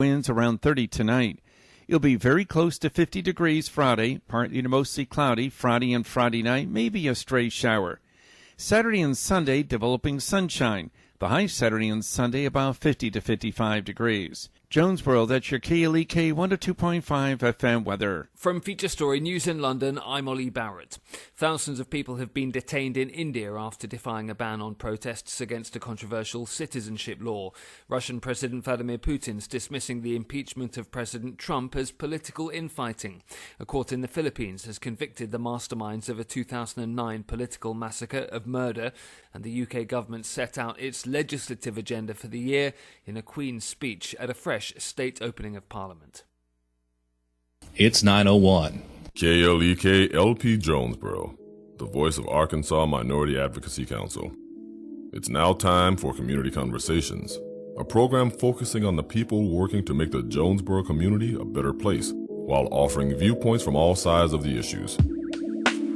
Winds around 30 tonight. It'll be very close to 50 degrees Friday, partly to mostly cloudy Friday and Friday night, maybe a stray shower. Saturday and Sunday, developing sunshine. The high Saturday and Sunday about 50 to 55 degrees. Jonesboro, that's your KLEK 102.5 FM weather. From Feature Story News in London, I'm Ollie Barrett. Thousands of people have been detained in India after defying a ban on protests against a controversial citizenship law. Russian President Vladimir Putin's dismissing the impeachment of President Trump as political infighting. A court in the Philippines has convicted the masterminds of a 2009 political massacre of murder, and the UK government set out its legislative agenda for the year in a Queen's speech at a fresh state opening of Parliament. It's 9:01. KLEK LP Jonesboro, the voice of Arkansas Minority Advocacy Council. It's now time for Community Conversations, a program focusing on the people working to make the Jonesboro community a better place, while offering viewpoints from all sides of the issues.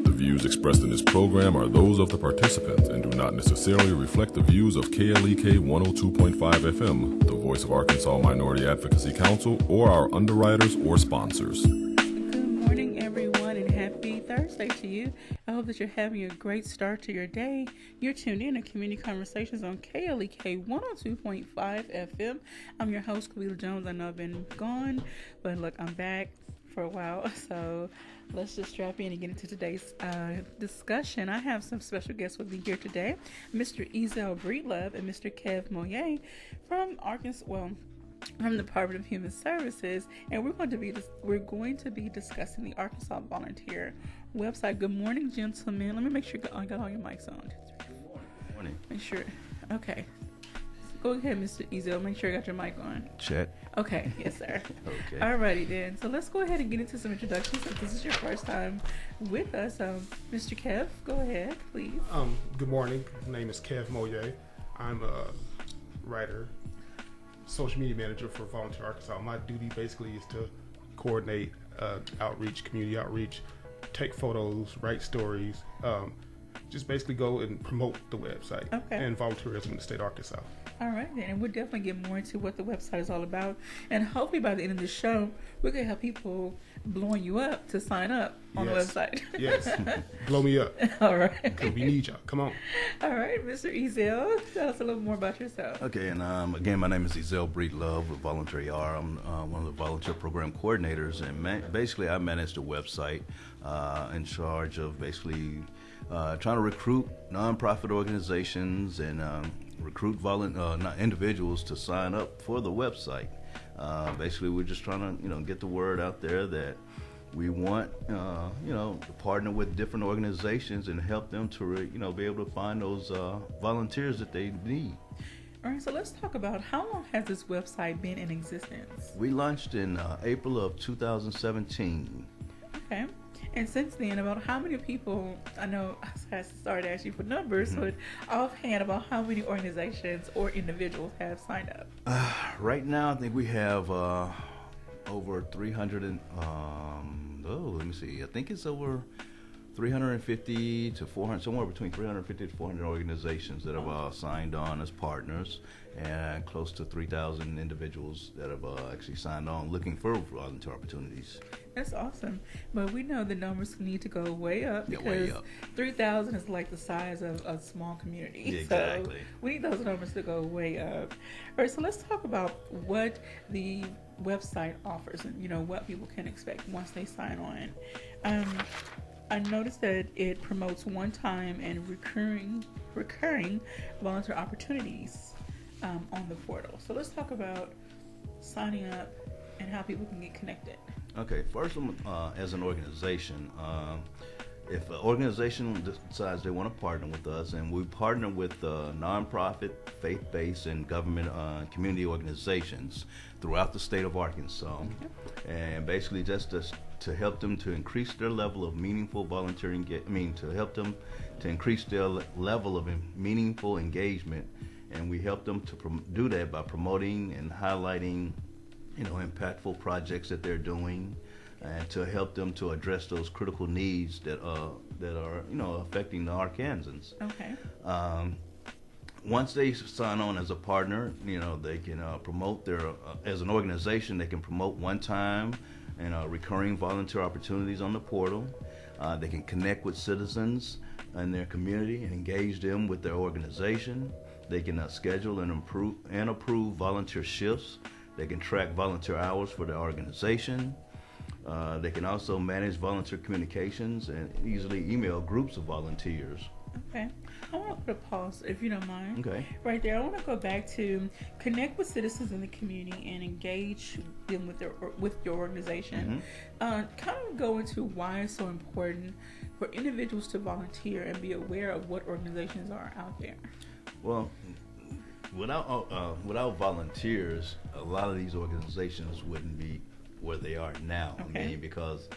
The views expressed in this program are those of the participants and do not necessarily reflect the views of KLEK 102.5 FM, the voice of Arkansas Minority Advocacy Council, or our underwriters or sponsors. Good morning, everyone, and happy Thursday to you. I hope that you're having a great start to your day. You're tuned in to Community Conversations on KLEK 102.5 FM. I'm your host, Khalila Jones. I know I've been gone, but look, I'm back for a while, so let's just strap in and get into today's discussion. I have some special guests with me here today, Mr. Ezel Breedlove and Mr. Kev Moye from Arkansas, from the Department of Human Services, and we're going to be discussing the Arkansas Volunteer website. Good morning, gentlemen. Let me make sure I got all your mics on. Good morning. Make sure. Okay. Go ahead, Mr. Ezel. Make sure you got your mic on. Check. Okay. Yes, sir. Okay. Alrighty then. So let's go ahead and get into some introductions. If this is your first time with us, Mr. Kev, go ahead, please. Good morning. My name is Kev Moye. I'm a writer, social media manager for Volunteer Arkansas. My duty basically is to coordinate outreach, community outreach, take photos, write stories, just basically go and promote the website and volunteerism in the state of Arkansas. All right, then. And we'll definitely get more into what the website is all about. And hopefully by the end of the show, we can have people blowing you up to sign up on the website. Yes. Blow me up. All right. Because we need y'all. Come on. All right, Mr. Ezel, tell us a little more about yourself. Okay, and again, my name is Ezel Breedlove with Volunteer. I'm one of the volunteer program coordinators, and basically I manage the website in charge of basically trying to recruit nonprofit organizations and recruit individuals to sign up for the website. Basically, we're just trying to get the word out there that we want to partner with different organizations and help them to be able to find those volunteers that they need. All right, so let's talk about how long has this website been in existence? We launched in April of 2017. Okay. And since then, about how many people, I know I started asking for numbers, but offhand, about how many organizations or individuals have signed up? Right now, I think we have over 300 and, let me see, I think it's over 350 to 400, somewhere between 350 to 400 organizations that have signed on as partners, and close to 3,000 individuals that have actually signed on looking for volunteer opportunities. That's awesome. But we know the numbers need to go way up because way up. 3,000 is like the size of a small community. Yeah, exactly. So we need those numbers to go way up. All right, so let's talk about what the website offers and, what people can expect once they sign on. I noticed that it promotes one-time and recurring volunteer opportunities on the portal. So let's talk about signing up and how people can get connected. Okay, first, as an organization, if an organization decides they want to partner with us, and we partner with nonprofit, faith-based, and government community organizations throughout the state of Arkansas, and basically just to help them to increase their level of meaningful volunteering, to help them to increase their level of meaningful engagement, and we help them to do that by promoting and highlighting impactful projects that they're doing, and to help them to address those critical needs that are affecting the Arkansans. Okay. once they sign on as a partner, they can promote their as an organization. They can promote one-time and recurring volunteer opportunities on the portal. They can connect with citizens in their community and engage them with their organization. They can schedule and approve volunteer shifts. They can track volunteer hours for their organization. They can also manage volunteer communications and easily email groups of volunteers. Okay. I want to put a pause, if you don't mind. Okay. Right there. I want to go back to connect with citizens in the community and engage them with your organization. Kind of go into why it's so important for individuals to volunteer and be aware of what organizations are out there. Well, without volunteers, a lot of these organizations wouldn't be where they are now. Okay. I mean, because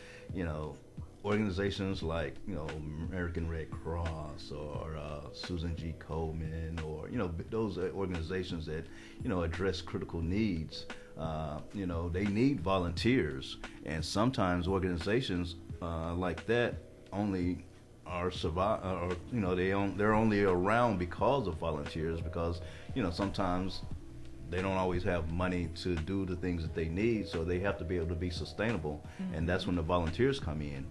organizations like American Red Cross or Susan G. Komen, or those organizations that address critical needs, they need volunteers, and sometimes organizations like that only are they're only around because of volunteers, because sometimes they don't always have money to do the things that they need, so they have to be able to be sustainable. And that's when the volunteers come in.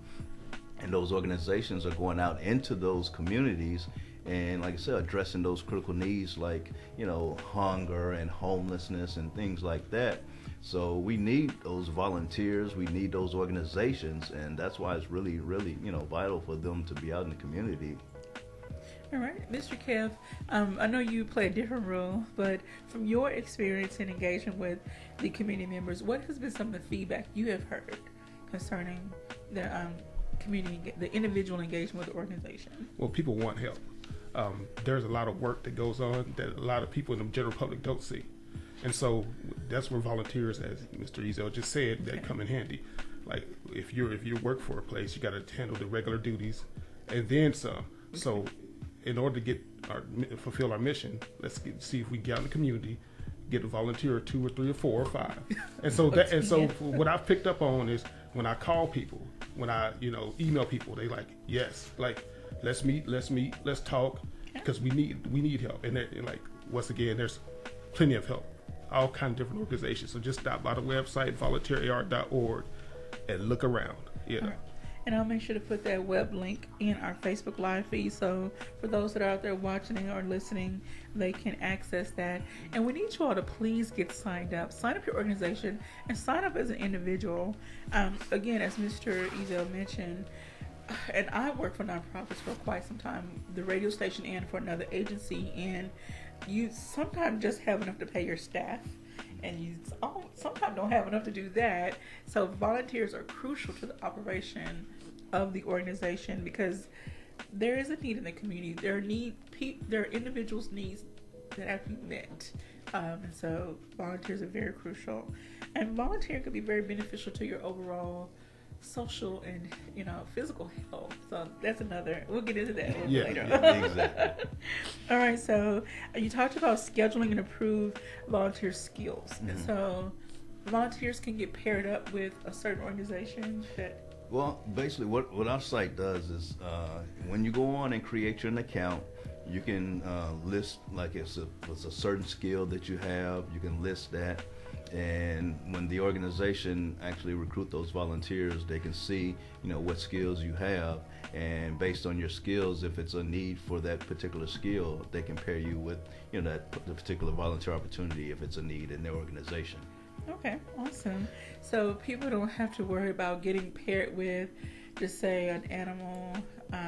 And those organizations are going out into those communities and, like I said, addressing those critical needs like, hunger and homelessness and things like that. So we need those volunteers, we need those organizations, and that's why it's really, really, vital for them to be out in the community. All right, Mr. Kev, I know you play a different role, but from your experience and engagement with the community members, what has been some of the feedback you have heard concerning the community, the individual engagement with the organization? Well, people want help. There's a lot of work that goes on that a lot of people in the general public don't see. And so that's where volunteers, as Mr. Ezel just said, that come in handy. Like if you work for a place, you got to handle the regular duties and then some. So in order to fulfill our mission, see if we get out in the community, get a volunteer, 2 or 3 or 4 or 5. And so what I've picked up on is when I call people, when I email people, they like, yes, like let's meet, let's talk, because we need help. And like once again, there's plenty of help, all kinds of different organizations. So just stop by the website volunteerar.org and look around. Yeah. And I'll make sure to put that web link in our Facebook Live feed, so for those that are out there watching or listening, they can access that. And we need you all to please get signed up. Sign up your organization and sign up as an individual. Again, as Mr. Ezel mentioned, and I worked for nonprofits for quite some time, the radio station and for another agency, and you sometimes just have enough to pay your staff, and you sometimes don't have enough to do that. So volunteers are crucial to the operation of the organization, because there is a need in the community. There are individuals' needs that have to be met, and so volunteers are very crucial. And volunteering could be very beneficial to your overall social and physical health. So that's we'll get into that a little later. Yeah, exactly. All right, so you talked about scheduling and approve volunteer skills. And so volunteers can get paired up with a certain organization that... Well, basically what our site does is when you go on and create your account, you can list, like it's a certain skill that you have, you can list that. And when the organization actually recruit those volunteers, they can see, what skills you have, and based on your skills, if it's a need for that particular skill, they can pair you with, the particular volunteer opportunity if it's a need in their organization. Okay, awesome. So people don't have to worry about getting paired with, just say, an animal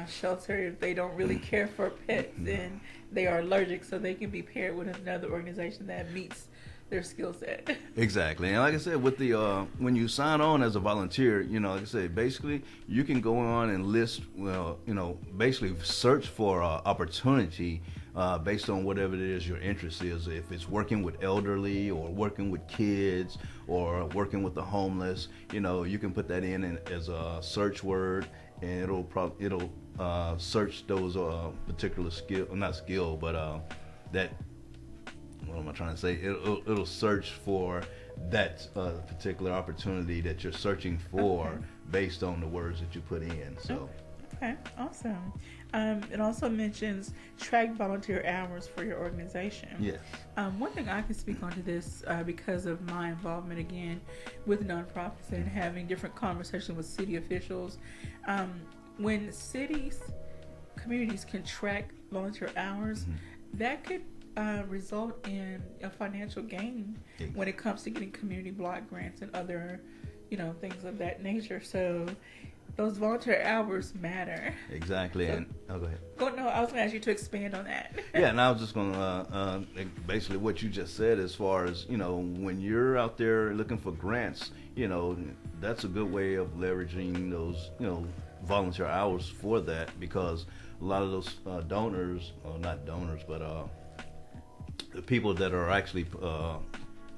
shelter if they don't really care for pets and they are allergic, so they can be paired with another organization that meets their skill set. Exactly. And like I said, with the when you sign on as a volunteer, like I said, basically you can go on and list, basically search for opportunity based on whatever it is your interest is. If it's working with elderly or working with kids or working with the homeless, you can put that in as a search word, and it'll search those particular that. What am I trying to say? It'll search for that particular opportunity that you're searching for based on the words that you put in. So, Okay, awesome. It also mentions track volunteer hours for your organization. Yes. One thing I can speak onto this because of my involvement again with nonprofits and having different conversations with city officials. When communities can track volunteer hours, that could result in a financial gain when it comes to getting community block grants and other, things of that nature. So those volunteer hours matter. Exactly. So, and go ahead. No, I was going to ask you to expand on that. Yeah, and I was just going to basically what you just said as far as, when you're out there looking for grants, that's a good way of leveraging those, volunteer hours for that, because a lot of those donors, or not donors, but the people that are actually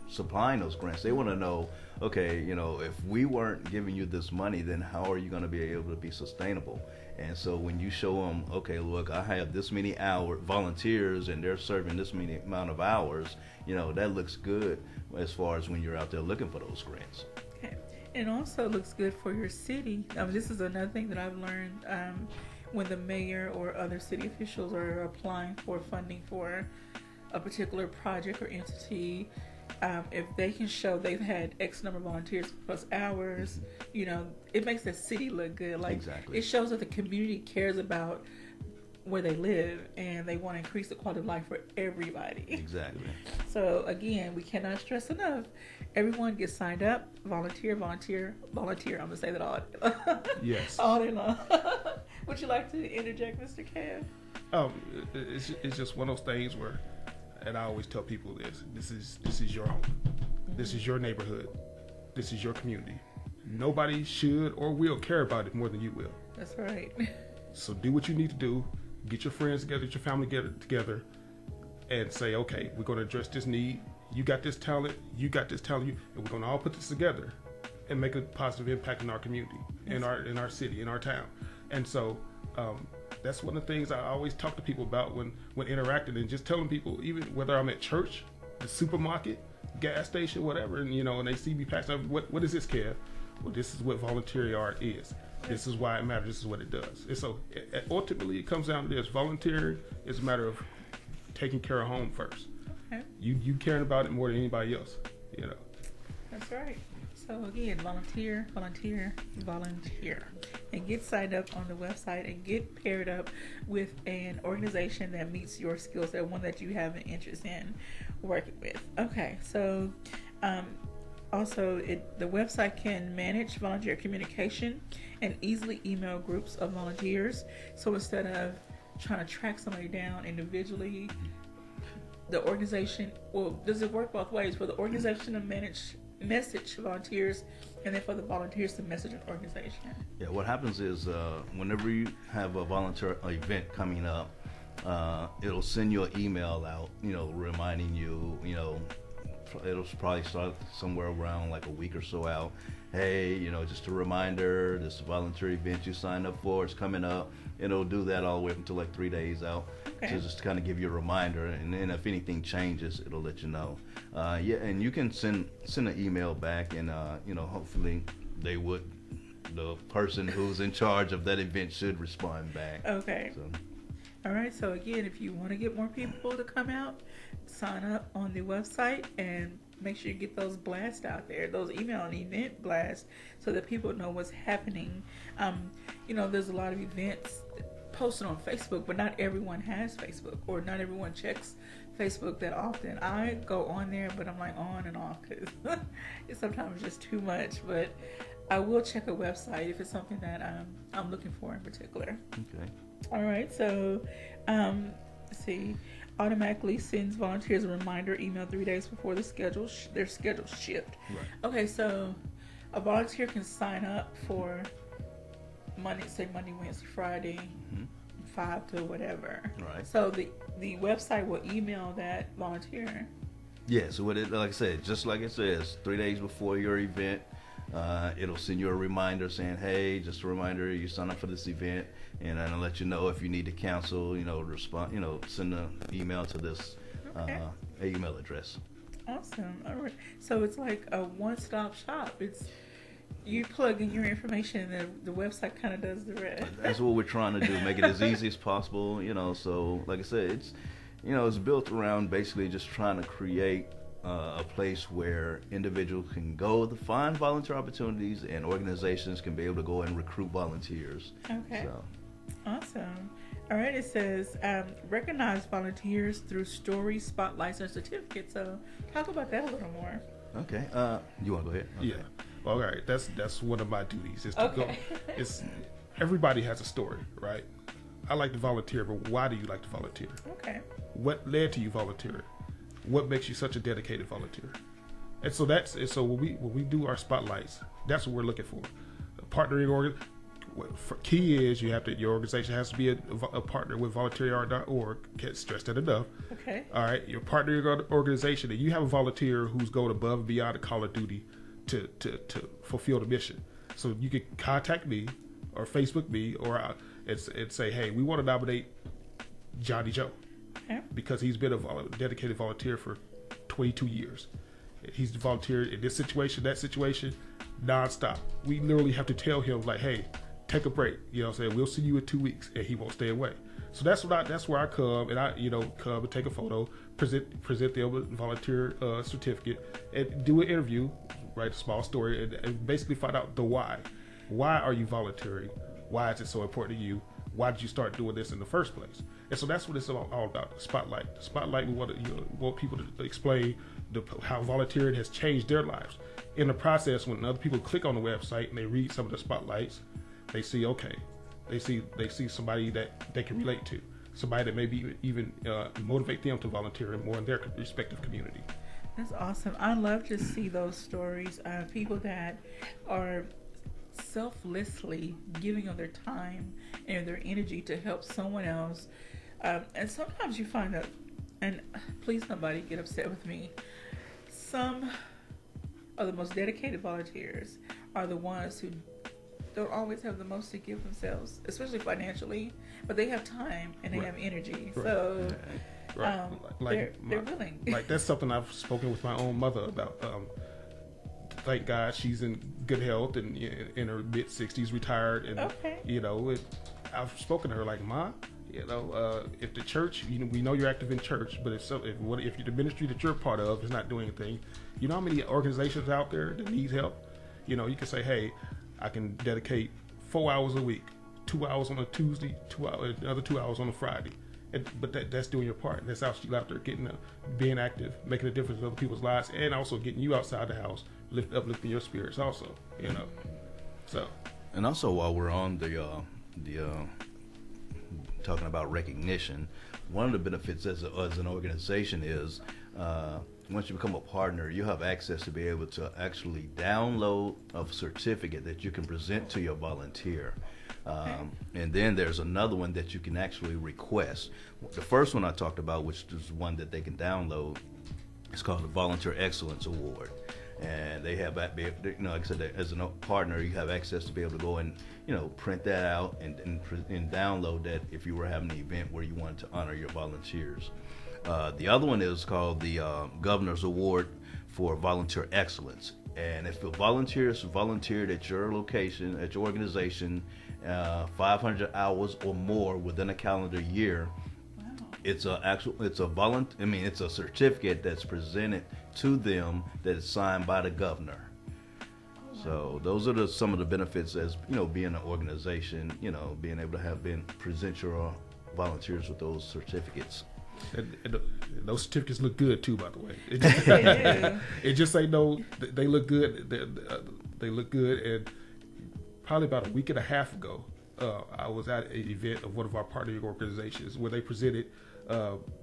supplying those grants, they want to know, okay, if we weren't giving you this money, then how are you going to be able to be sustainable? And so when you show them, okay, look, I have this many volunteers and they're serving this many amount of hours, that looks good as far as when you're out there looking for those grants. Okay. It also looks good for your city. This is another thing that I've learned when the mayor or other city officials are applying for funding for a particular project or entity. If they can show they've had X number of volunteers plus hours, it makes the city look good. Like, exactly. It shows that the community cares about where they live and they want to increase the quality of life for everybody. Exactly. So again, we cannot stress enough. Everyone gets signed up. Volunteer. I'm gonna say that all. Yes. All day long. Would you like to interject, Mr. Kev? It's just one of those things where, and I always tell people this is your home. This is your neighborhood. This is your community. Nobody should or will care about it more than you will. That's right. So do what you need to do. Get your friends together, get your family together, and say, okay, we're going to address this need. You got this talent, you got this talent, and we're going to all put this together and make a positive impact in our community, in our city, in our town. And so that's one of the things I always talk to people about when interacting, and just telling people, even whether I'm at church, the supermarket, gas station, whatever, and they see me pass up, what is this, Kev? Well, this is what voluntary art is. This is why it matters. This is what it does. And so ultimately, it comes down to this. Volunteering is a matter of taking care of home first. Okay. You caring about it more than anybody else. That's right. So again, volunteer, and get signed up on the website and get paired up with an organization that meets your skill set, one that you have an interest in working with. Okay, so also the website can manage volunteer communication and easily email groups of volunteers. So instead of trying to track somebody down individually, the organization, does it work both ways? For the organization to message volunteers, and then for the volunteers to message an organization? Yeah, what happens is whenever you have a volunteer event coming up, it'll send you an email out, reminding you, it'll probably start somewhere around like a week or so out. Hey, just a reminder, this volunteer event you signed up for is coming up. It'll do that all the way up until like 3 days out. Okay. So just to kind of give you a reminder, and then if anything changes, it'll let you know. And you can send an email back, and hopefully the person who's in charge of that event should respond back. Okay. So. All right. So again, if you want to get more people to come out, sign up on the website and make sure you get those blasts out there, those email and event blasts, so that people know what's happening. There's a lot of events posted on Facebook, but not everyone has Facebook, or not everyone checks Facebook that often. I go on there, but I'm like on and off because it's sometimes just too much. But I will check a website if it's something that I'm looking for in particular. Okay. All right. So, let's see. Automatically sends volunteers a reminder email 3 days before their schedule shift. Right. Okay, so a volunteer can sign up for Monday, Wednesday, Friday, 5 to whatever. Right. So the website will email that volunteer. Yeah, so like I said, just like it says, 3 days before your event, it'll send you a reminder saying, hey, just a reminder, you signed up for this event, and it'll let you know if you need to cancel, respond, send an email to this email address. Awesome. All right. So it's like a one-stop shop. It's you plug in your information, and the website kind of does the rest. That's what we're trying to do, make it as easy as possible. So like I said, it's built around basically just trying to create a place where individuals can go to find volunteer opportunities, and organizations can be able to go and recruit volunteers. Okay. So. Awesome. All right, it says recognize volunteers through stories, spotlights, and certificates. So talk about that a little more. Okay. You want to go ahead? Okay. Yeah. All right. That's one of my duties. Is to Okay. go. Everybody has a story, right? I like to volunteer, but why do you like to volunteer? Okay. What led to you volunteering? What makes you such a dedicated volunteer? And so when we do our spotlights, that's what we're looking for. Partnering key is your organization has to be a partner with volunteer.org. Can't stress that enough. Okay. All right, your partnering organization, and you have a volunteer who's going above and beyond the call of duty to fulfill the mission. So you can contact me or Facebook me and say, hey, we want to nominate Johnny Joe. Okay. Because he's been a dedicated volunteer for 22 years. He's volunteered in this situation, that situation, nonstop. We literally have to tell him, like, hey, take a break. You know what I'm saying? We'll see you in 2 weeks, and he won't stay away. So that's where I come, and I come and take a photo, present them a volunteer certificate, and do an interview, write a small story, and basically find out the why. Why are you volunteering? Why is it so important to you? Why did you start doing this in the first place? And so that's what it's all about, the spotlight. The spotlight, we want people to explain how volunteering has changed their lives. In the process, when other people click on the website and they read some of the spotlights, they see, okay, they see somebody that they can relate to, somebody that maybe even motivate them to volunteer more in their respective community. That's awesome. I love to see those stories. People that are selflessly giving of their time and their energy to help someone else. And sometimes you find that, and please nobody get upset with me, some of the most dedicated volunteers are the ones who don't always have the most to give themselves, especially financially, but they have time and they have energy. Right. So they're willing. Like, that's something I've spoken with my own mother about. Thank God she's in good health and in her mid-60s, retired. And, I've spoken to her like, Ma, if the church, we know you're active in church, but if the ministry that you're part of is not doing anything, you know how many organizations out there that need help? You can say, hey, I can dedicate 4 hours a week, 2 hours on a Tuesday, 2 hours, another 2 hours on a Friday. But that's doing your part. That's how she's out there being active, making a difference in other people's lives, and also getting you outside the house, uplifting your spirits also, So. And also, while we're on the talking about recognition, one of the benefits as an organization is once you become a partner, you have access to be able to actually download a certificate that you can present to your volunteer. And then there's another one that you can actually request. The first one I talked about, which is one that they can download, is called the Volunteer Excellence Award. And they have, like I said, as a partner, you have access to be able to go and, print that out and download that if you were having an event where you wanted to honor your volunteers. The other one is called the Governor's Award for Volunteer Excellence. And if the volunteers volunteered at your location, at your organization, 500 hours or more within a calendar year, it's a certificate that's presented to them that is signed by the governor. So those are some of the benefits as being an organization, being able to present your volunteers with those certificates. And those certificates look good too, by the way. It just ain't they look good. They look good. And probably about a week and a half ago, I was at an event of one of our partnering organizations where they presented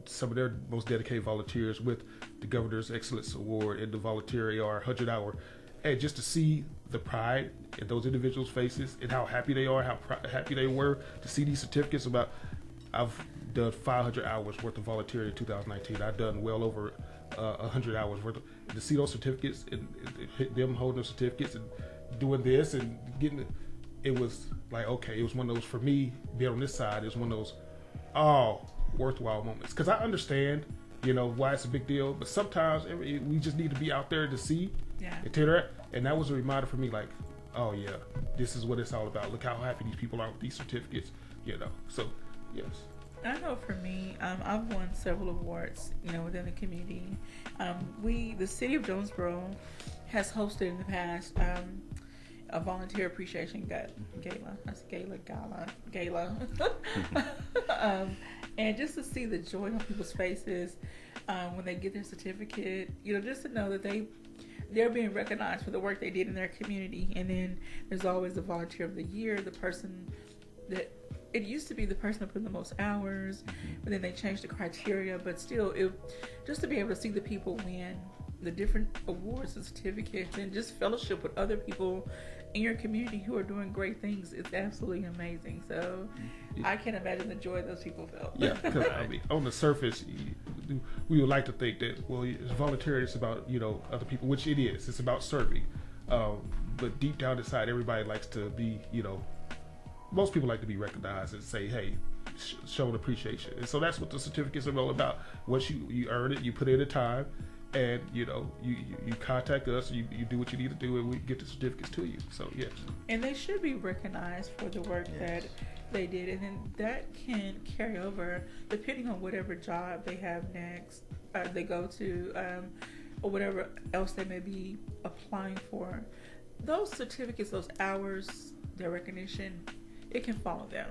some of their most dedicated volunteers with the Governor's Excellence Award and the Volunteer AR 100-hour, and just to see the pride in those individuals' faces and how happy they are, how happy they were to see these certificates about. I've done 500 hours worth of volunteering in 2019. I've done well over 100 hours worth to see those certificates and them holding those certificates and doing this and getting it was like, okay, it was one of those, for me, being on this side, it was one of those worthwhile moments, because I understand why it's a big deal, but sometimes we just need to be out there to see and tear that. And that was a reminder for me, like, oh yeah, this is what it's all about. Look how happy these people are with these certificates, So, yes. I know for me, I've won several awards, within the community. The city of Jonesboro has hosted in the past a volunteer appreciation gala. And just to see the joy on people's faces when they get their certificate, just to know that they're being recognized for the work they did in their community. And then there's always the volunteer of the year, the person that it used to be the person that put in the most hours, but then they changed the criteria. But still, just to be able to see the people win the different awards and certificates and just fellowship with other people in your community who are doing great things, it's absolutely amazing. So I can't imagine the joy those people felt. Yeah, because on the surface, we would like to think that, it's volunteering, it's about, other people, which it is. It's about serving. But deep down inside, everybody likes to be, most people like to be recognized and say, hey, show an appreciation. And so that's what the certificates are all about. Once you earn it, you put in the time, and you contact us, you do what you need to do, and we get the certificates to you. So yes. And they should be recognized for the work that they did, and then that can carry over depending on whatever job they have next, they go to, or whatever else they may be applying for. Those certificates, those hours, their recognition, it can follow them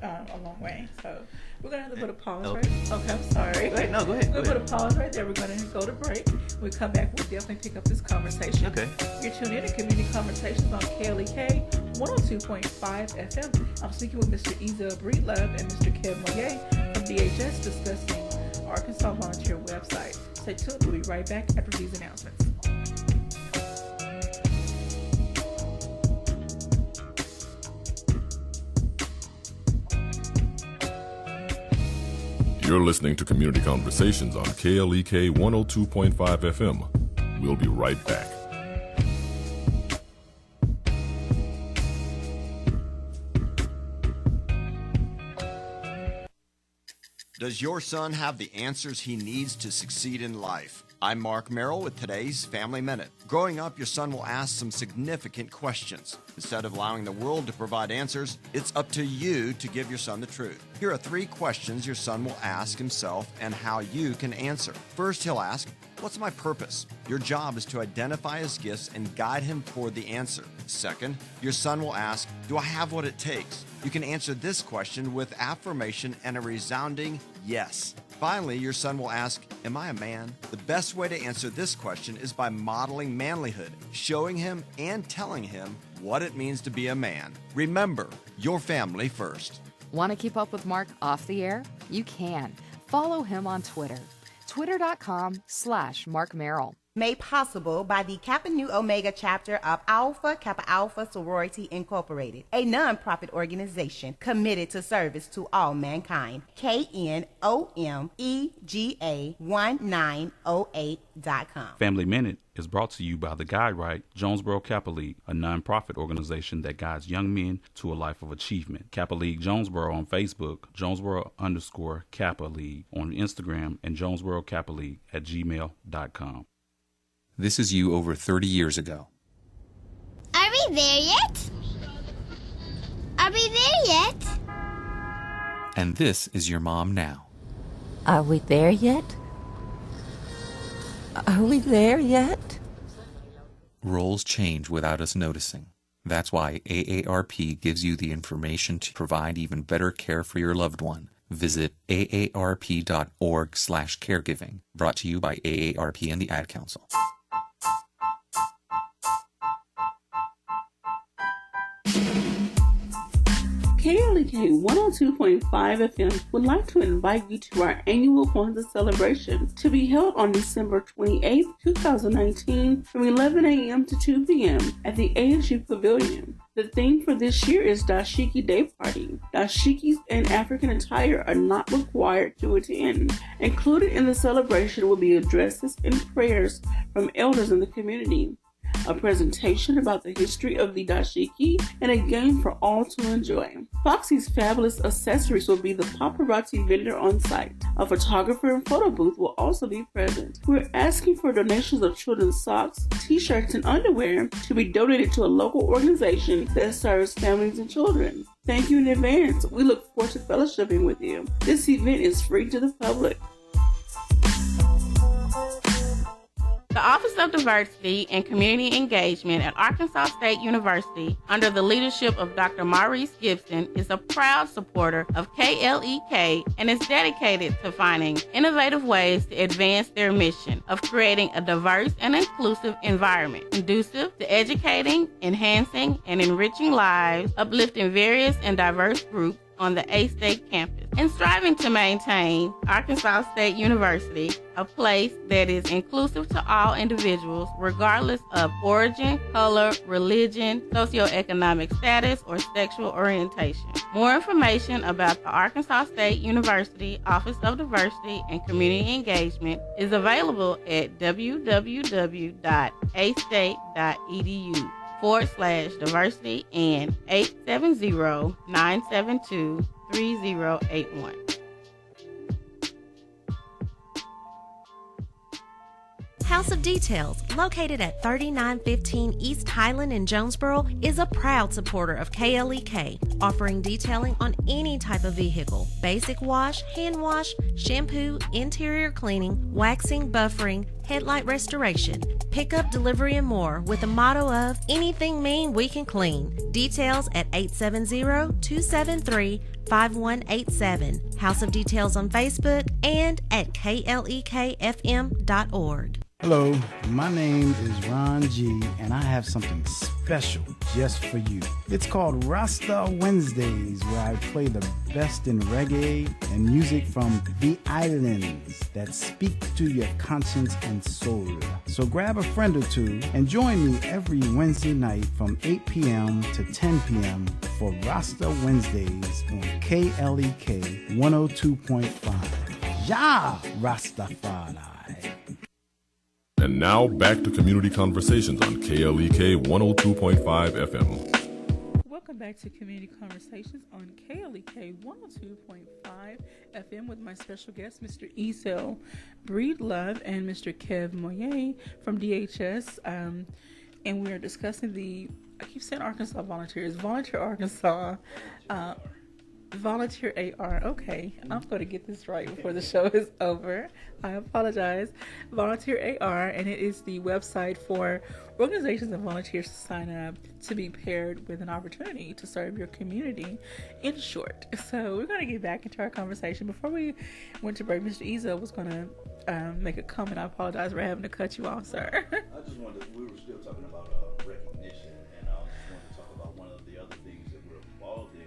a long way. So we're going to have to put a pause right. Okay, I'm sorry. Wait, no, go ahead. We'll put a pause right there. We're going to go to break. When we come back, we'll definitely pick up this conversation. Okay. You're tuned in to Community Conversations on KLEK 102.5 FM. I'm speaking with Mr. Ezel Breedlove and Mr. Kev Moyer from DHS discussing Arkansas Volunteer website. Stay tuned. We'll be right back after these announcements. You're listening to Community Conversations on KLEK 102.5 FM. We'll be right back. Does your son have the answers he needs to succeed in life? I'm Mark Merrill with today's Family Minute. Growing up, your son will ask some significant questions. Instead of allowing the world to provide answers, it's up to you to give your son the truth. Here are 3 questions your son will ask himself and how you can answer. First, he'll ask, what's my purpose? Your job is to identify his gifts and guide him toward the answer. Second, your son will ask, do I have what it takes? You can answer this question with affirmation and a resounding yes. Finally, your son will ask, am I a man? The best way to answer this question is by modeling manlyhood, showing him and telling him what it means to be a man. Remember, your family first. Want to keep up with Mark off the air? You can. Follow him on Twitter. Twitter.com/Mark Merrill. Made possible by the Kappa Nu Omega chapter of Alpha Kappa Alpha Sorority Incorporated, a non-profit organization committed to service to all mankind. KNOMEGA1908.com. Family Minute is brought to you by the Guide Right Jonesboro Kappa League, a non-profit organization that guides young men to a life of achievement. Kappa League Jonesboro on Facebook, Jonesboro_Kappa League on Instagram, and JonesboroKappaLeague@gmail.com. This is you over 30 years ago. Are we there yet? Are we there yet? And this is your mom now. Are we there yet? Are we there yet? Roles change without us noticing. That's why AARP gives you the information to provide even better care for your loved one. Visit aarp.org/caregiving. Brought to you by AARP and the Ad Council. KLEK 102.5 FM would like to invite you to our annual Kwanzaa celebration to be held on December 28th, 2019 from 11 a.m. to 2 p.m. at the ASU Pavilion. The theme for this year is Dashiki Day Party. Dashikis and African attire are not required to attend. Included in the celebration will be addresses and prayers from elders in the community. a presentation about the history of the dashiki, and a game for all to enjoy. Foxy's Fabulous Accessories will be the paparazzi vendor on site. A photographer and photo booth will also be present. We're asking for donations of children's socks, t-shirts, and underwear to be donated to a local organization that serves families and children. Thank you in advance. We look forward to fellowshipping with you. This event is free to the public. The Office of Diversity and Community Engagement at Arkansas State University, under the leadership of Dr. Maurice Gibson, is a proud supporter of KLEK and is dedicated to finding innovative ways to advance their mission of creating a diverse and inclusive environment, conducive to educating, enhancing, and enriching lives, uplifting various and diverse groups on the A-State campus, and striving to maintain Arkansas State University a place that is inclusive to all individuals, regardless of origin, color, religion, socioeconomic status, or sexual orientation. More information about the Arkansas State University Office of Diversity and Community Engagement is available at www.astate.edu/diversity and 870-972-3081. House of Details, located at 3915 East Highland in Jonesboro, is a proud supporter of KLEK, offering detailing on any type of vehicle, basic wash, hand wash, shampoo, interior cleaning, waxing, buffering, headlight restoration, pickup, delivery, and more, with the motto of anything mean we can clean. Details at 870-273-5187. House of Details on Facebook and at klekfm.org. Hello, my name is Ron G, and I have something special just for you. It's called Rasta Wednesdays, where I play the best in reggae and music from the islands that speak to your conscience and soul. So grab a friend or two and join me every Wednesday night from 8 p.m. to 10 p.m. for Rasta Wednesdays on KLEK 102.5. Ya Rastafari. And now back to Community Conversations on KLEK 102.5 FM. Welcome back to Community Conversations on KLEK 102.5 FM with my special guest, Mr. Esel Breedlove and Mr. Kev Moyer from DHS. And we are discussing I keep saying Arkansas Volunteers, Volunteer Arkansas, Volunteer AR. Okay, I'm going to get this right before the show is over. I apologize. Volunteer AR, and it is the website for organizations and volunteers to sign up to be paired with an opportunity to serve your community, in short. So we're going to get back into our conversation. Before we went to break, Mr. Eza was going to make a comment. I apologize for having to cut you off, sir. I just wanted we were still talking about recognition, and I just wanted to talk about one of the other things that we're involved in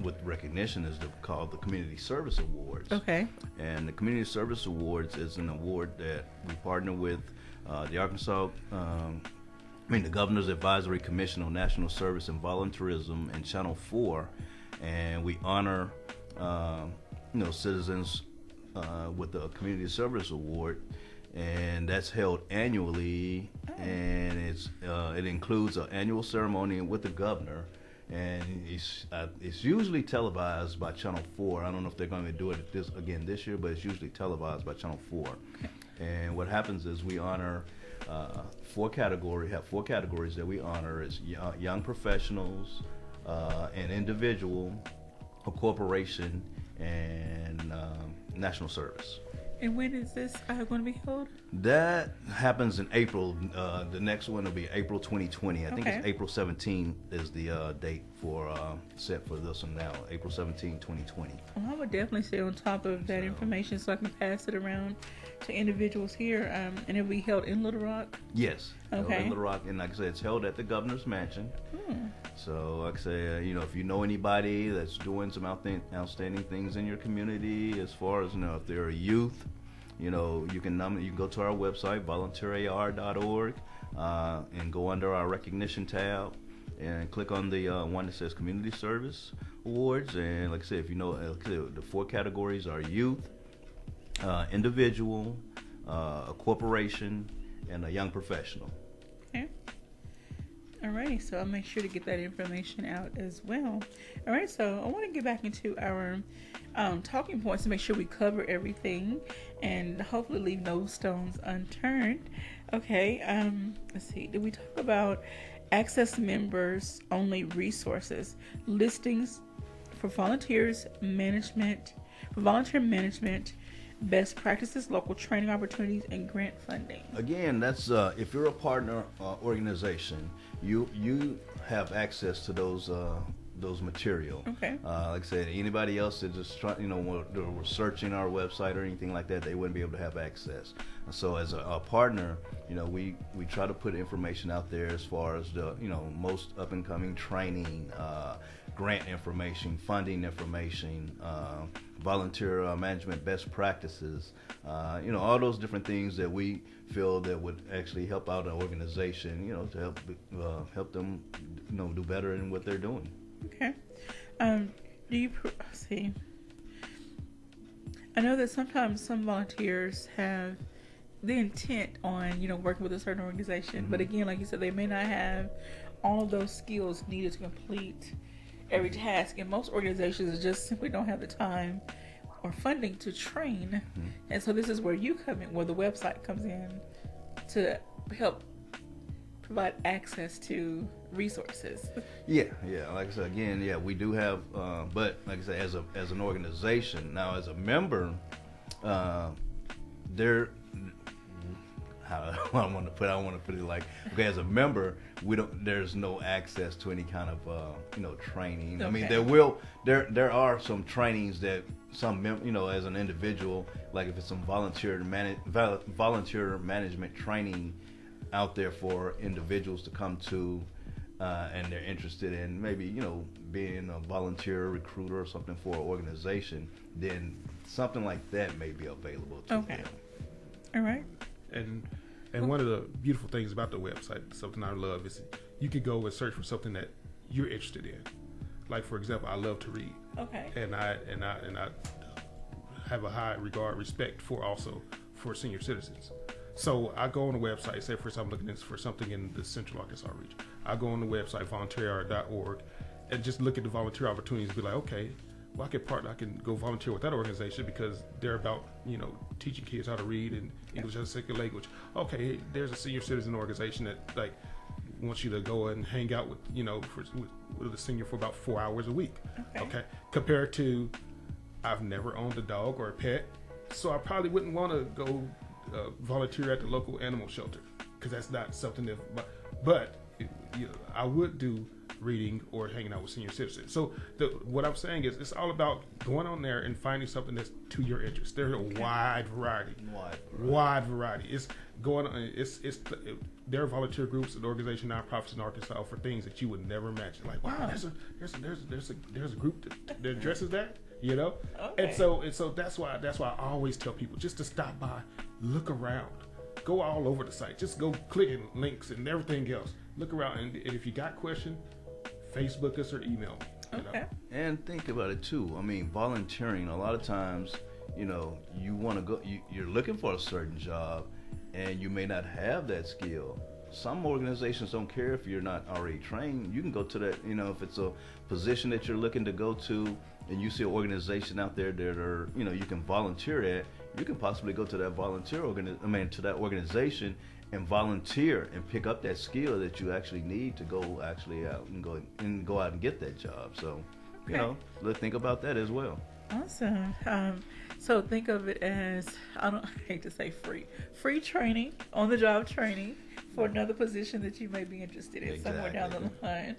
with recognition is called the Community Service Awards. Okay. And the Community Service Awards is an award that we partner with the Arkansas, the Governor's Advisory Commission on National Service and Volunteerism and Channel 4, and we honor citizens with the Community Service Award, and that's held annually, and it includes an annual ceremony with the governor. And it's usually televised by Channel 4. I don't know if they're going to do it this year, but it's usually televised by Channel 4. And what happens is we honor four categories that we honor is young professionals, an individual, a corporation, and national service. And when is this going to be held? That happens in April. The next one will be April 2020. I think it's April 17 is the date for set for this one now. April 17, 2020. Well, I would definitely stay on top of that information so I can pass it around to individuals here. And it'll be held in Little Rock? Yes. Okay. Held in Little Rock. And like I said, it's held at the Governor's Mansion. So like I say, if you know anybody that's doing some outstanding things in your community, as far as, if they're a youth, you can go to our website, volunteerar.org, and go under our recognition tab and click on the one that says Community Service Awards. And like I said, if you know, the four categories are youth, individual, a corporation, and a young professional. Okay. Alrighty, so I'll make sure to get that information out as well. Alright, so I want to get back into our talking points to make sure we cover everything and hopefully leave no stones unturned. Okay, let's see. Did we talk about access members only resources, listings for volunteer management, best practices, local training opportunities, and grant funding? Again, that's if you're a partner organization, you have access to those material. Okay. Like I said, anybody else that just were searching our website or anything like that, they wouldn't be able to have access. So as a partner, we try to put information out there as far as the most up and coming training, grant information, funding information, volunteer management best practices, all those different things that we feel that would actually help out an organization, to help them, do better in what they're doing. Okay. Do you see? I know that sometimes some volunteers have the intent on, working with a certain organization, but again, like you said, they may not have all of those skills needed to complete every task, and most organizations just simply don't have the time or funding to train. And so this is where you come in, where the website comes in to help provide access to resources. Yeah. Like I said, again, we do have, but like I said, as an organization, now as a member, there. I don't want to put it like, okay, as a member, there's no access to any kind of training. Okay. I mean, there are some trainings that some as an individual, like if it's some volunteer management training out there for individuals to come to, and they're interested in maybe being a volunteer recruiter or something for an organization, then something like that may be available to them. All right. And one of the beautiful things about the website, something I love, is you could go and search for something that you're interested in. Like, for example, I love to read. Okay. And I have a high respect for senior citizens. So I go on the website, say for example, I'm looking for something in the Central Arkansas region. I go on the website, volunteer.org, and just look at the volunteer opportunities and be like, okay, well, I can go volunteer with that organization because they're about, teaching kids how to read and English as a second language. Okay, there's a senior citizen organization that wants you to go and hang out with, with a senior for about 4 hours a week. Okay. Compared to, I've never owned a dog or a pet, so I probably wouldn't want to go volunteer at the local animal shelter because that's not something that. But I would do reading or hanging out with senior citizens. So what I'm saying is it's all about going on there and finding something that's to your interest. There's a wide variety. It's going on. There are volunteer groups and organizations, nonprofits in Arkansas for things that you would never imagine. Like, wow, there's a group that addresses that. Okay. And so that's why I always tell people just to stop by, look around, go all over the site, just go clicking links and everything else. Look around, and if you got questions, Facebook us or email me. Okay. And think about it too. I mean, volunteering, a lot of times, you want to go, you're looking for a certain job and you may not have that skill. Some organizations don't care if you're not already trained. You can go to that, if it's a position that you're looking to go to and you see an organization out there that are, you can volunteer at, you can possibly go to that to that organization and volunteer and pick up that skill that you actually need to go actually out and go out and get that job. So, let's think about that as well. Awesome. So think of it as, I hate to say free training, on the job training for another position that you may be interested in somewhere down the line.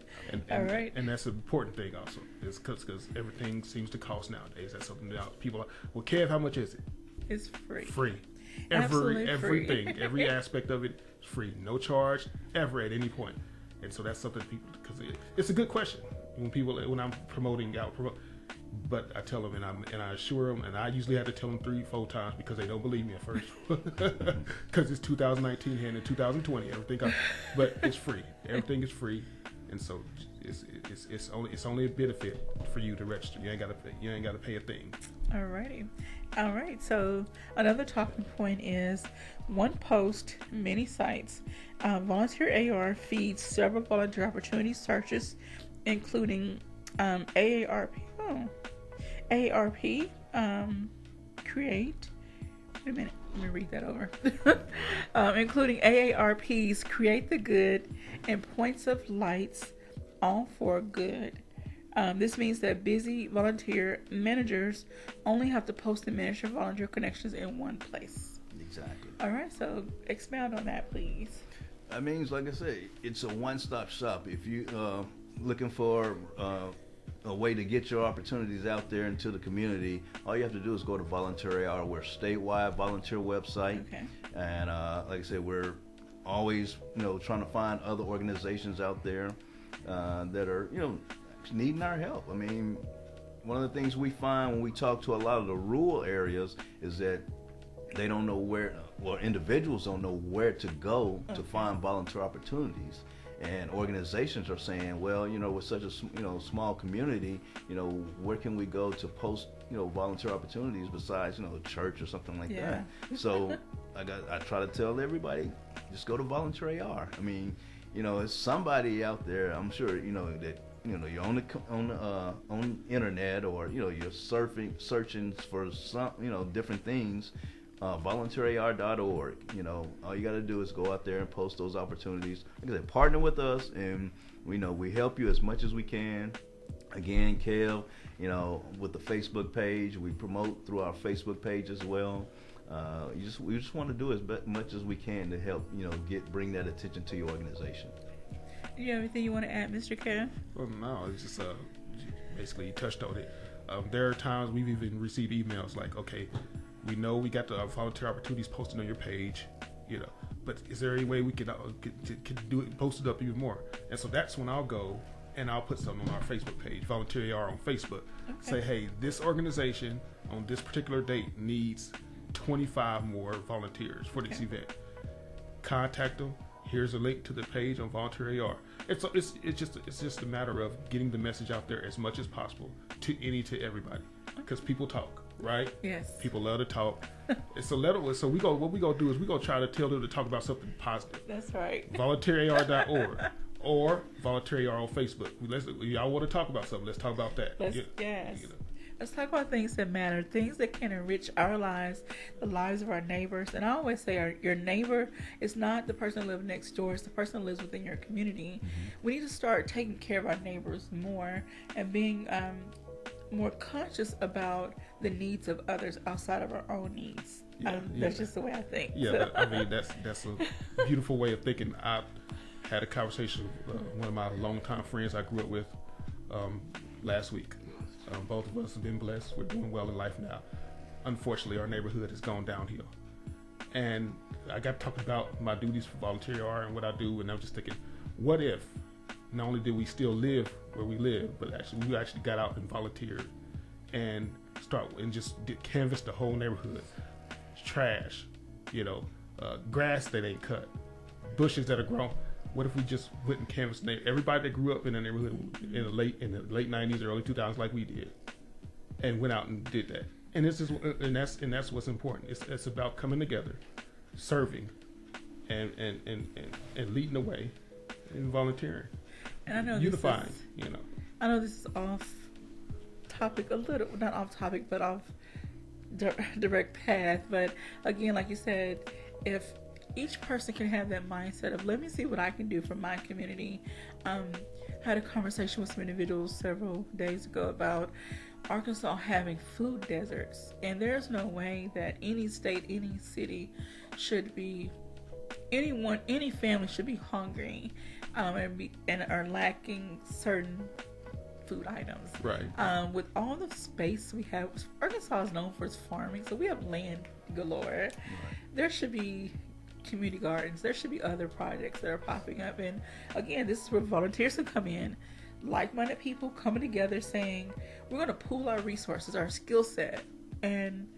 All right. And that's an important thing also, is because everything seems to cost nowadays. That's something that people are, well, Kev, how much is it? It's free. Free. Absolutely Everything, every aspect of it is free, no charge ever at any point. And so that's something people, because it's a good question when I'm promoting out. But I tell them and I assure them, and I usually have to tell them 3-4 times because they don't believe me at first. Because it's 2019 and in 2020, but it's free. Everything is free. and so it's only a benefit for you to register. You ain't got to pay a thing. Alrighty. All right. So another talking point is one post, many sites. Volunteer AR feeds several volunteer opportunity searches, including AARP. AARP create. Wait a minute. Let me read that over. Including AARP's Create the Good and Points of Lights, all for good. This means that busy volunteer managers only have to post and manage your volunteer connections in one place. Exactly. All right, so expound on that, please. That means, like I said, it's a one-stop shop. If you looking for a way to get your opportunities out there into the community, all you have to do is go to Volunteer, we're a statewide volunteer website. Okay. And like I said, we're always trying to find other organizations out there that are needing our help. I mean, one of the things we find when we talk to a lot of the rural areas is that they don't know individuals don't know where to go to find volunteer opportunities. And organizations are saying, well, we're such a small community, where can we go to post volunteer opportunities besides a church or something like that. So I try to tell everybody, just go to Volunteer AR. I mean, it's somebody out there, I'm sure that you're on internet, or you're searching for some different things. volunteerar.org. All you got to do is go out there and post those opportunities. Like I said, partner with us, and we help you as much as we can. Again, Kev, with the Facebook page, we promote through our Facebook page as well. We just want to do as much as we can to help bring that attention to your organization. Do you have anything you want to add, Mr. Kev? Well, no, it's just basically you touched on it. There are times we've even received emails like, okay, we know we got the volunteer opportunities posted on your page, but is there any way we could do it, post it up even more? And so that's when I'll go and I'll put something on our Facebook page, Volunteer AR on Facebook. Okay. Say, hey, this organization on this particular date needs 25 more volunteers for this event. Contact them. Here's a link to the page on Volunteer AR. It's just a matter of getting the message out there as much as possible to everybody, because people talk, right? Yes. People love to talk. So what we gonna do is we gonna try to tell them to talk about something positive. That's right. VolunteerAR.org or Volunteer AR on Facebook. Y'all want to talk about something? Let's talk about that. Yes. Let's talk about things that matter, things that can enrich our lives, the lives of our neighbors. And I always say your neighbor is not the person who lives next door, it's the person who lives within your community. Mm-hmm. We need to start taking care of our neighbors more and being more conscious about the needs of others outside of our own needs. That's just the way I think. Yeah, I mean, that's a beautiful way of thinking. I had a conversation with one of my longtime friends I grew up with last week. Both of us have been blessed. We're doing well in life now. Unfortunately, our neighborhood has gone downhill. And I got talking about my duties for Volunteer AR and what I do, and I'm just thinking, what if not only did we still live where we live, but we actually got out and volunteered and canvass the whole neighborhood. Trash, grass that ain't cut, bushes that are grown. What if we just went and canvassed everybody that grew up in the neighborhood in the late 90s, early 2000s, like we did, and went out and did that? And that's what's important. It's about coming together, serving, and leading the way, and volunteering, and I know unifying. I know this is off topic a little, not off topic, but off direct path. But again, like you said, if each person can have that mindset of, let me see what I can do for my community. Had a conversation with some individuals several days ago about Arkansas having food deserts, and there's no way that any state, any city should be, any family should be hungry and are lacking certain food items. Right. With all the space we have, Arkansas is known for its farming, so we have land galore. Right. There should be community gardens. There should be other projects that are popping up, and again, this is where volunteers can come in, like-minded people coming together saying, we're going to pool our resources, our skill set, and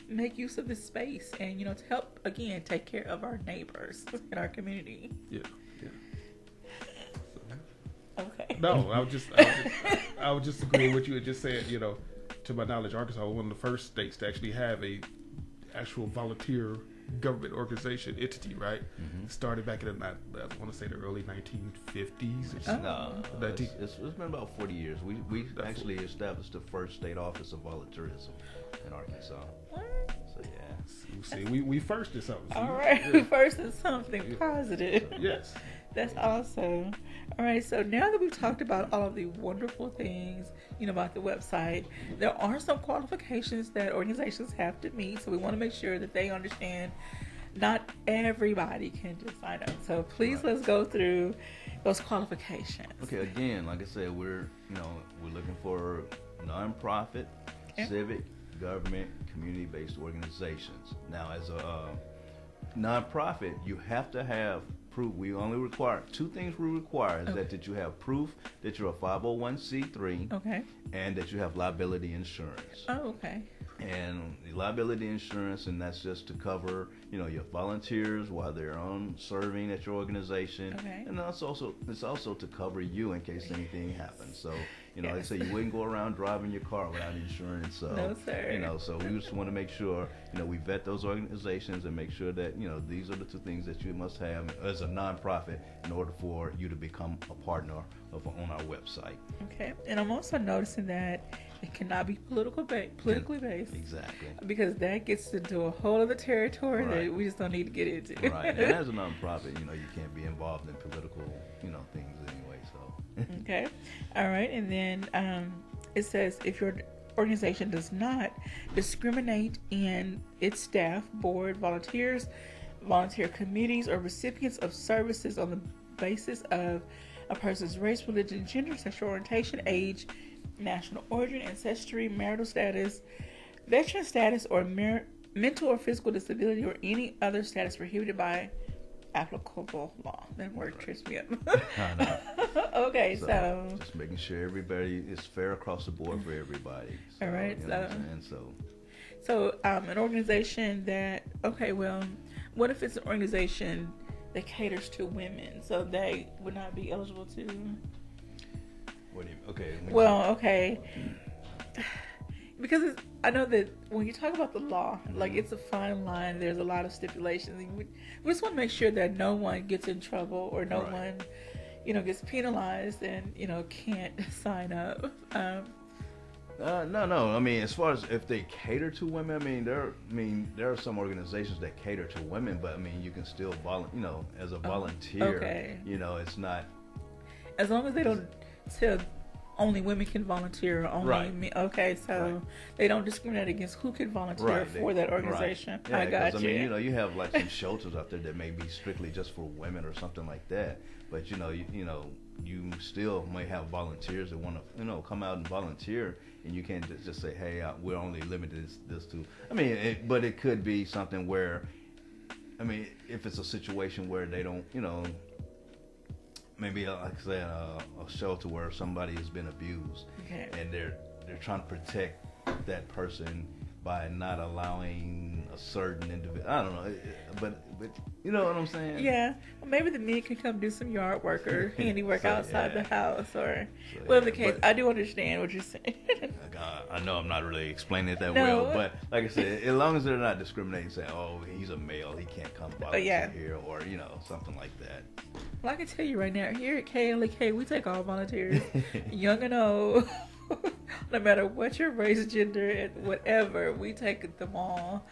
make use of this space, and to help again take care of our neighbors in our community. Yeah. No, I was just agreeing with you and just saying, you know, to my knowledge, Arkansas was one of the first states to actually have a actual volunteer government organization entity, right? Started back in I want to say the early 1950s. No, it's been about 40 years. We actually established the first state office of volunteerism in Arkansas. So yeah, see, we first did something. All right, we first did something positive. Yes. That's awesome. All right, so now that we've talked about all of the wonderful things, you know, about the website, there are some qualifications that organizations have to meet. So we want to make sure that they understand not everybody can just sign up. So please let's go through those qualifications. Okay, again, like I said, we're looking for nonprofit, civic, government, community-based organizations. Now, as a nonprofit, you have to have proof. We only require two things. We require is that you have proof that you're a 501c3, okay, and that you have liability insurance. Oh, okay. And the liability insurance, and that's just to cover, you know, your volunteers while they're on serving at your organization. Okay. And it's also to cover you in case anything happens. So, you know, like I say, you wouldn't go around driving your car without insurance. So, no, sir. You know, so we just want to make sure, you know, we vet those organizations and make sure that, you know, these are the two things that you must have as a nonprofit in order for you to become a partner on our website. Okay. And I'm also noticing that it cannot be politically based. Exactly. Because that gets into a whole other territory that we just don't need to get into. Right. And as a nonprofit, you know, you can't be involved in political, you know, things anyway. So. Okay. All right. And then it says if your organization does not discriminate in its staff, board, volunteers, volunteer committees, or recipients of services on the basis of a person's race, religion, gender, sexual orientation, age, national origin, ancestry, marital status, veteran status, or mental or physical disability, or any other status prohibited by applicable law. That word trips me up. Okay, so just making sure everybody is fair across the board for everybody. So, all right, you know what I'm saying? So an organization that, okay, well, what if it's an organization that caters to women, so they would not be eligible to? What do you? Okay. Well, okay. Because I know that when you talk about the law, like it's a fine line. There's a lot of stipulations. We just want to make sure that no one gets in trouble or no one, you know, gets penalized and, you know, can't sign up. No. I mean, as far as if they cater to women, there are some organizations that cater to women, but I mean, you can still as a volunteer. Okay. You know, it's not. As long as they don't tell only women can volunteer, or only men. Okay, so they don't discriminate against who can volunteer for that organization. Yeah, I got you. I mean, you know, you have like some shelters out there that may be strictly just for women or something like that. But you still may have volunteers that want to, come out and volunteer, and you can't just say, hey, we're only limited this to. I mean, but it could be something where, I mean, if it's a situation where they don't, maybe like I said, a shelter where somebody has been abused, and they're trying to protect that person by not allowing a certain individual. I don't know, but you know what I'm saying? Yeah, well, maybe the men can come do some yard work or handiwork outside the house, or whatever the case. I do understand what you're saying. I know I'm not really explaining it that well, but like I said, as long as they're not discriminating, saying, "Oh, he's a male, he can't come volunteer here," or something like that. Well, I can tell you right now, here at KLEK, we take all volunteers, young and old. No matter what your race, gender, and whatever, we take them all.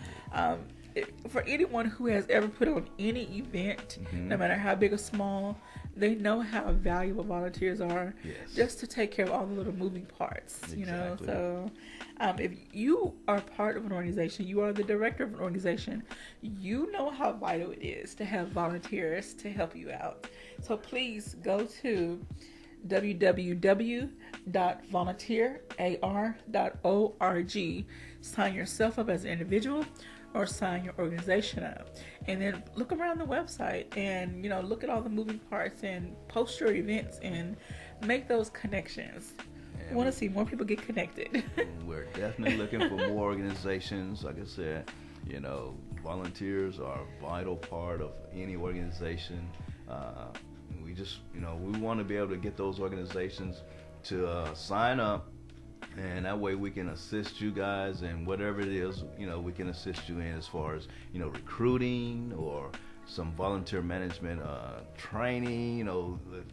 For anyone who has ever put on any event, no matter how big or small, they know how valuable volunteers are just to take care of all the little moving parts, you know. So if you are part of an organization, you are the director of an organization, you know how vital it is to have volunteers to help you out. So please go to www.volunteerar.org. Sign yourself up as an individual or sign your organization up, and then look around the website and look at all the moving parts and post your events and make those connections. I want to see more people get connected. We're definitely looking for more organizations. Like I said, volunteers are a vital part of any organization. We we want to be able to get those organizations to sign up, and that way we can assist you guys in whatever it is, we can assist you in as far as, recruiting or some volunteer management training.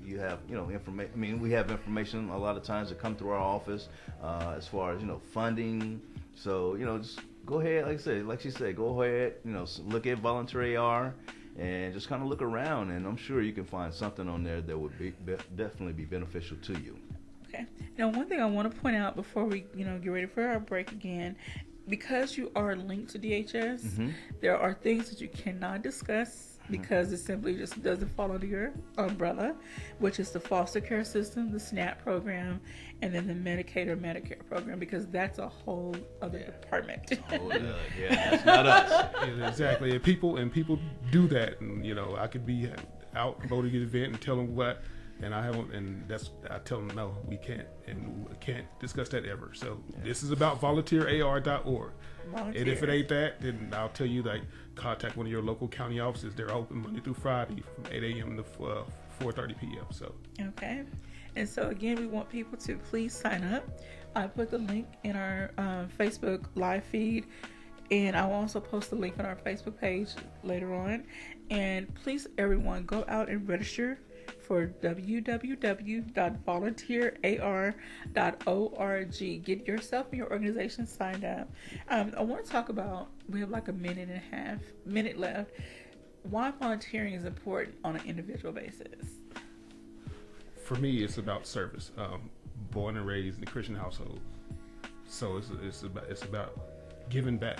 You have, information. I mean, we have information a lot of times that come through our office as far as, funding. So, just go ahead, like she said, go ahead, look at Volunteer AR and just kind of look around, and I'm sure you can find something on there that would definitely be beneficial to you. Okay. Now, one thing I want to point out before we, get ready for our break again, because you are linked to DHS, there are things that you cannot discuss because it simply just doesn't fall under your umbrella, which is the foster care system, the SNAP program, and then the Medicaid or Medicare program, because that's a whole other department. That's not us. Yeah, exactly. And people do that, and I could be out promoting an event and tell them what. And I tell them, no, we can't, and we can't discuss that ever. So this is about volunteerar.org. And if it ain't that, then I'll tell you, contact one of your local county offices. They're open Monday through Friday from 8 a.m. to 4:30 p.m. So. Okay. And so again, we want people to please sign up. I put the link in our Facebook live feed, and I'll also post the link on our Facebook page later on. And please, everyone, go out and register for www.volunteerar.org. Get yourself and your organization signed up. I want to talk about, we have like a minute left, why volunteering is important on an individual basis. For me, it's about service. Born and raised in a Christian household, so it's about giving back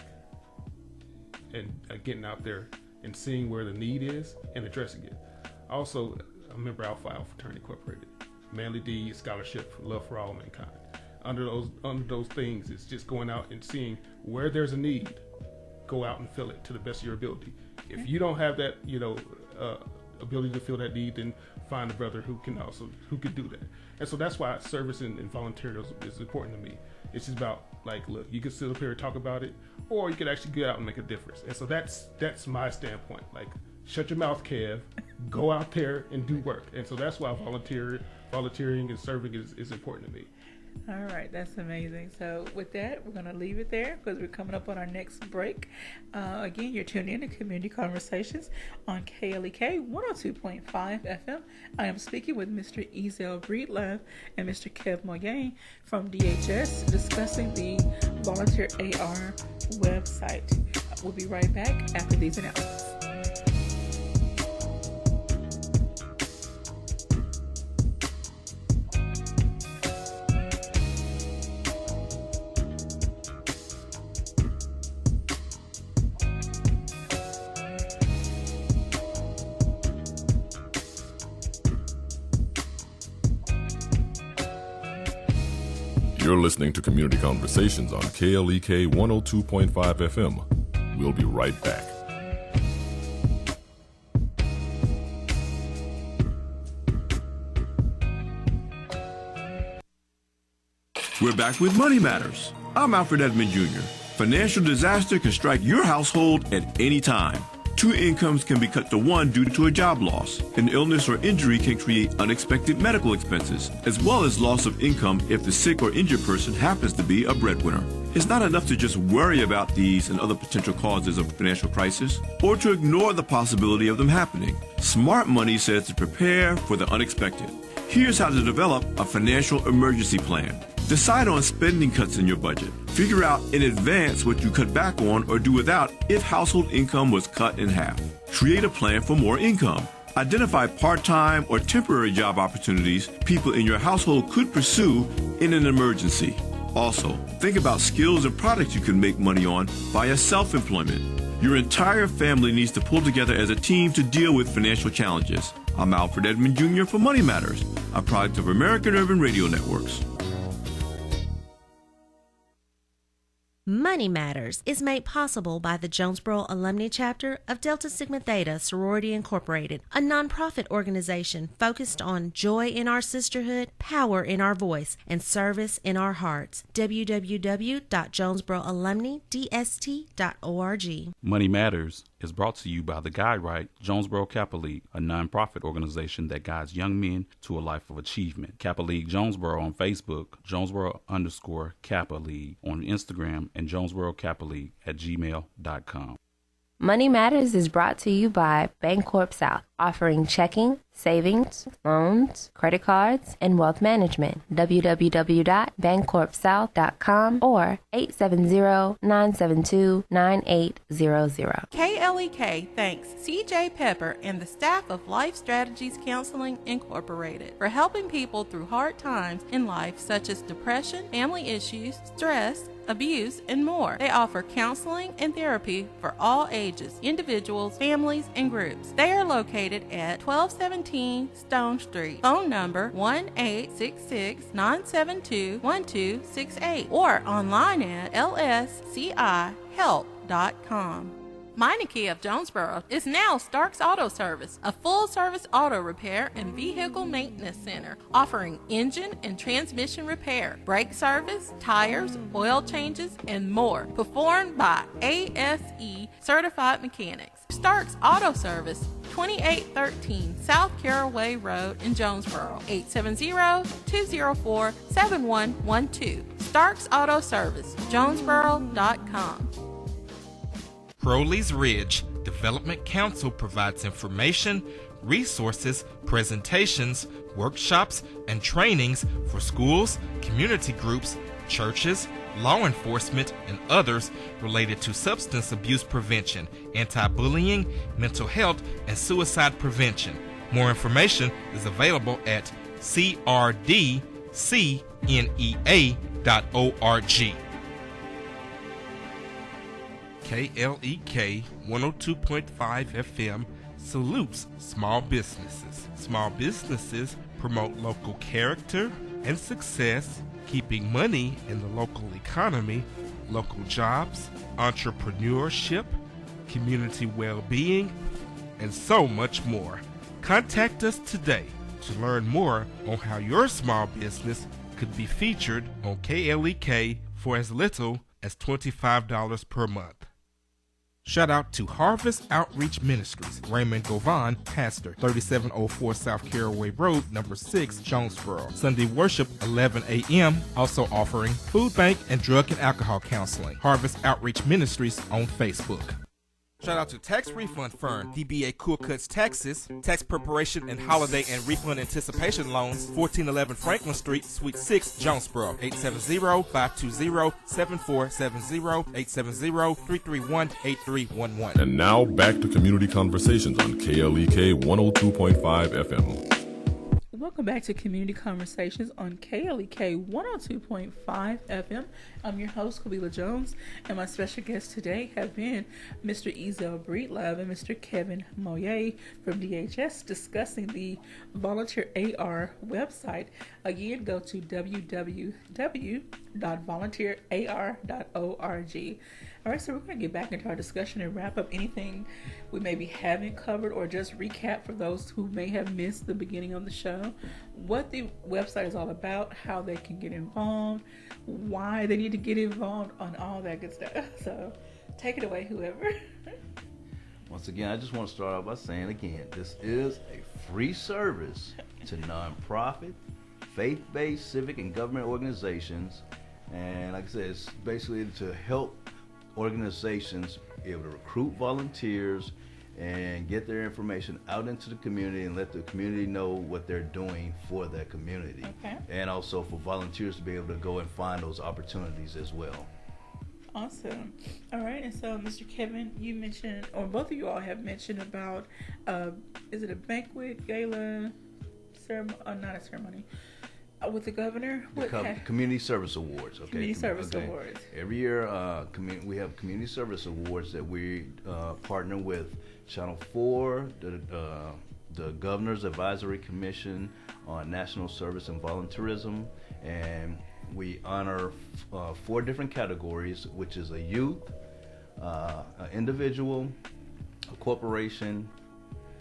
and getting out there and seeing where the need is and addressing it. Also, a member Alpha Alpha Fraternity Incorporated, Manly D Scholarship, Love for All Mankind. Under those things, it's just going out and seeing where there's a need, go out and fill it to the best of your ability. If you don't have that, ability to fill that need, then find a brother who can do that. And so that's why service and volunteerism is important to me. It's just about, look, you can sit up here and talk about it, or you can actually get out and make a difference. And so that's my standpoint. Shut your mouth, Kev. Go out there and do work. And so that's why volunteering and serving is important to me. All right, that's amazing. So with that, we're going to leave it there because we're coming up on our next break. Again, you're tuned in to Community Conversations on KLEK 102.5 FM. I am speaking with Mr. Ezel Breedlove and Mr. Kev Moyer from DHS discussing the Volunteer AR website. We'll be right back after these announcements. You're listening to Community Conversations on KLEK 102.5 FM. We'll be right back. We're back with Money Matters. I'm Alfred Edmond Jr. Financial disaster can strike your household at any time. Two incomes can be cut to one due to a job loss. An illness or injury can create unexpected medical expenses, as well as loss of income if the sick or injured person happens to be a breadwinner. It's not enough to just worry about these and other potential causes of financial crisis, or to ignore the possibility of them happening. Smart Money says to prepare for the unexpected. Here's how to develop a financial emergency plan. Decide on spending cuts in your budget. Figure out in advance what you cut back on or do without if household income was cut in half. Create a plan for more income. Identify part-time or temporary job opportunities people in your household could pursue in an emergency. Also, think about skills and products you can make money on via self-employment. Your entire family needs to pull together as a team to deal with financial challenges. I'm Alfred Edmond Jr. for Money Matters, a product of American Urban Radio Networks. Money Matters is made possible by the Jonesboro Alumni Chapter of Delta Sigma Theta Sorority Incorporated, a nonprofit organization focused on joy in our sisterhood, power in our voice, and service in our hearts. www.jonesboroalumnidst.org. Money Matters is brought to you by the Guide Jonesboro Kappa League, a nonprofit organization that guides young men to a life of achievement. Kappa League Jonesboro on Facebook, Jonesboro_Kappa League on Instagram, and Jonesboro Kappa League at gmail.com. Money Matters is brought to you by Bancorp South, offering checking, savings, loans, credit cards, and wealth management. www.bancorpsouth.com or 870-972-9800. KLEK thanks CJ Pepper and the staff of Life Strategies Counseling Incorporated for helping people through hard times in life such as depression, family issues, stress, abuse, and more. They offer counseling and therapy for all ages, individuals, families, and groups. They are located at 1217 Stone Street. Phone number 1-866-972-1268 or online at lscihelp.com. Meineke of Jonesboro is now Starks Auto Service, a full-service auto repair and vehicle maintenance center, offering engine and transmission repair, brake service, tires, oil changes, and more, performed by ASE certified mechanics. Starks Auto Service, 2813 South Caraway Road in Jonesboro, 870-204-7112. Starks Auto Service, Jonesboro.com. Crowley's Ridge Development Council provides information, resources, presentations, workshops, and trainings for schools, community groups, churches, law enforcement, and others related to substance abuse prevention, anti-bullying, mental health, and suicide prevention. More information is available at crdcnea.org. KLEK 102.5 FM salutes small businesses. Small businesses promote local character and success, keeping money in the local economy, local jobs, entrepreneurship, community well-being, and so much more. Contact us today to learn more on how your small business could be featured on KLEK for as little as $25 per month. Shout out to Harvest Outreach Ministries, Raymond Govan, pastor, 3704 South Caraway Road, number 6, Jonesboro. Sunday worship, 11 a.m., also offering food bank and drug and alcohol counseling. Harvest Outreach Ministries on Facebook. Shout out to Tax Refund Firm, DBA Cool Cuts Taxes, tax preparation and holiday and refund anticipation loans, 1411 Franklin Street, Suite 6, Jonesboro, 870-520-7470, 870-331-8311. And now back to Community Conversations on KLEK 102.5 FM. Welcome back to Community Conversations on KLEK 102.5 FM. I'm your host, Kabila Jones, and my special guests today have been Mr. Ezel Breedlove and Mr. Kevin Moyer from DHS discussing the Volunteer AR website. Again, go to www.volunteerar.org. All right, so we're going to get back into our discussion and wrap up anything we maybe haven't covered, or just recap for those who may have missed the beginning of the show, what the website is all about, how they can get involved, why they need to get involved, on all that good stuff. So take it away, whoever. Once again, I just want to start off by saying again, this is a free service to nonprofit, faith-based, civic, and government organizations. And like I said, it's basically to help organizations be able to recruit volunteers and get their information out into the community and let the community know what they're doing for their community. Okay. And also for volunteers to be able to go and find those opportunities as well. Awesome. All right, and so Mr. Kevin, you mentioned, or both of you all have mentioned about, is it a banquet, gala, ceremony, not a ceremony, with the governor? Community Service Awards. Okay. Community Service Awards. Every year, we have Community Service Awards that we partner with Channel 4, the Governor's Advisory Commission on National Service and Volunteerism, and we honor 4 different categories, which is a youth, an individual, a corporation,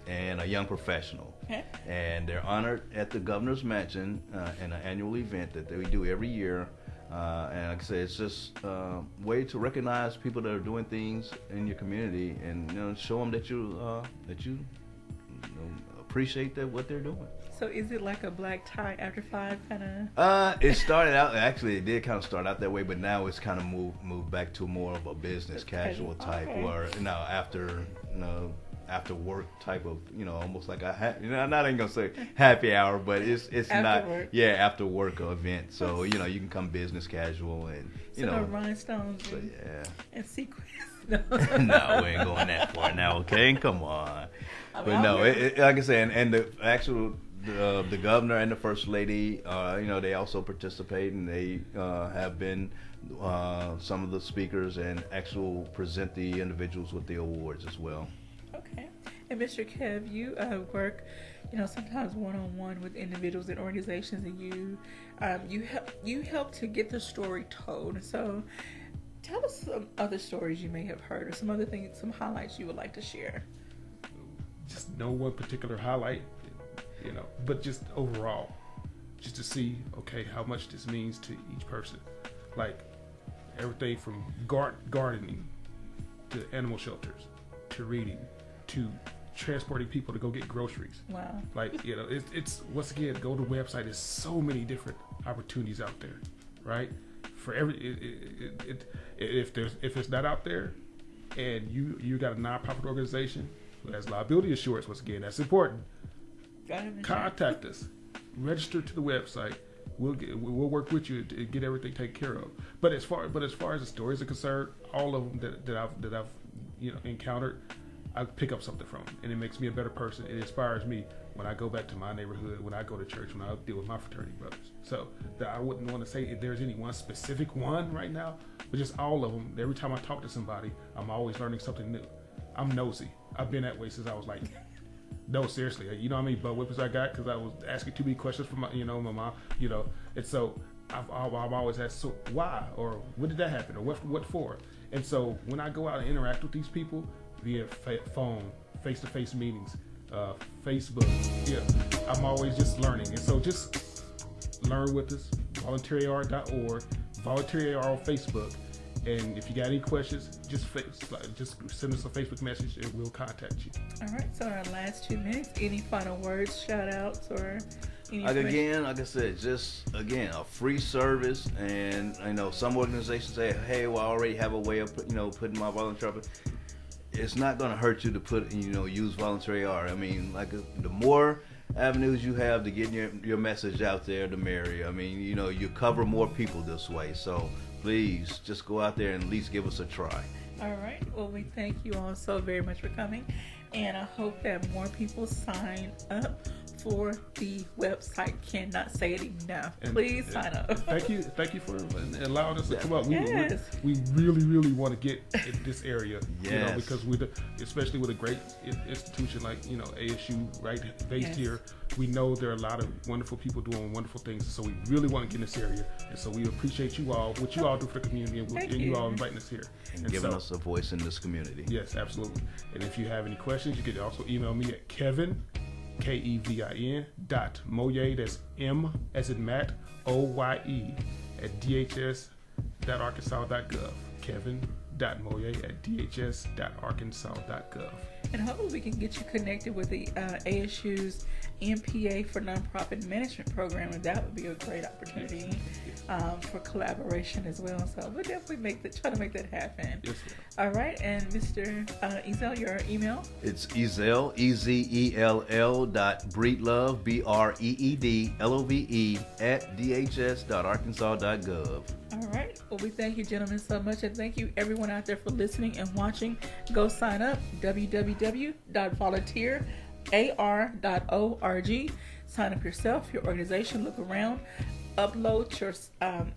and a young professional. Okay. And they're honored at the Governor's Mansion in an annual event that we do every year. And like I say, it's just a way to recognize people that are doing things in your community, and show them that you appreciate what they're doing. So is it like a black tie after 5 kind of? It started out, actually it did kind of start out that way, but now it's kind of moved back to more of a business casual type, where after work type of, almost like I'm not even gonna say happy hour, but it's not work. After work event. So you can come business casual and no rhinestones and sequins. No, we ain't going that far now. Okay, come on. But no, like I said, and the actual the governor and the first lady, they also participate, and they have been some of the speakers and actual present the individuals with the awards as well. Okay. And Mr. Kev, you work, sometimes one-on-one with individuals and organizations, and you help to get the story told. So tell us some other stories you may have heard, or some other things, some highlights you would like to share. Just no one particular highlight, but just overall, just to see, okay, how much this means to each person. Like everything from gardening to animal shelters to reading to transporting people to go get groceries. Wow. Like, it's once again, go to the website. There's so many different opportunities out there, right? For if it's not out there, and you got a nonprofit organization who has liability insurance, once again, that's important. Contact us. Register to the website. We'll work with you to get everything taken care of. But as far as the stories are concerned, all of them that I've encountered, I pick up something from them, and it makes me a better person. It inspires me when I go back to my neighborhood, when I go to church, when I deal with my fraternity brothers. So I wouldn't want to say if there's any one specific one right now, but just all of them. Every time I talk to somebody, I'm always learning something new. I'm nosy. I've been that way since I was like, no, seriously. You know how many butt whippers I got because I was asking too many questions from my mom, and so I've always asked, so why, or what did that happen, or what for? And so when I go out and interact with these people via phone, face-to-face meetings, Facebook, I'm always just learning. And so just learn with us. Volunteeryr.org, Volunteeryr on Facebook. And if you got any questions, just send us a Facebook message and we'll contact you. All right. So in our last 2 minutes, any final words, shout outs, or any like I said, just a free service. And I know some organizations say, hey, well, I already have a way of putting my volunteer up. It's not going to hurt you to use Volunteeryr. I mean, the more avenues you have to get your message out there, the merrier. I mean, you cover more people this way. So please just go out there and at least give us a try. All right. Well, we thank you all so very much for coming, and I hope that more people sign up for the website. Cannot say it enough. Please sign up. Thank you for allowing us to come up. We really want to get in this area, because especially with a great institution like ASU, right, based here. We know there are a lot of wonderful people doing wonderful things, so we really want to get in this area. And so we appreciate you all, what you all do for the community, and you all inviting us here. And giving us a voice in this community. Yes, absolutely. And if you have any questions, you can also email me at Kevin, Kevin, .moye, that's M as in Matt, OYE, at dhs.arkansas.gov. Kevin.moye at dhs.arkansas.gov. And hopefully we can get you connected with the ASU's MPA for Nonprofit Management Program, and that would be a great opportunity for collaboration as well. So we'll definitely try to make that happen. Yes, all right, and Mr. Ezell, your email? It's Ezell, EZELL.breedlove, BREEDLOVE at dhs.arkansas.gov. All right. Well, we thank you, gentlemen, so much, and thank you everyone out there for listening and watching. Go sign up, www.volunteerar.org. Sign up yourself, your organization, look around, upload your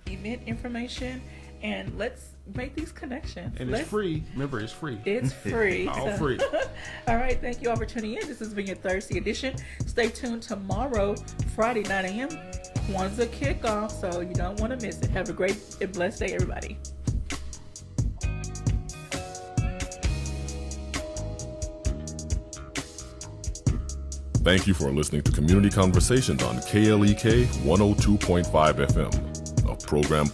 event information, and let's make these connections. And it's free. Remember, it's free. It's free. All free. All right. Thank you all for tuning in. This has been your Thursday edition. Stay tuned tomorrow, Friday, 9 a.m., Kwanzaa kickoff, so you don't want to miss it. Have a great and blessed day, everybody. Thank you for listening to Community Conversations on KLEK 102.5 FM, a program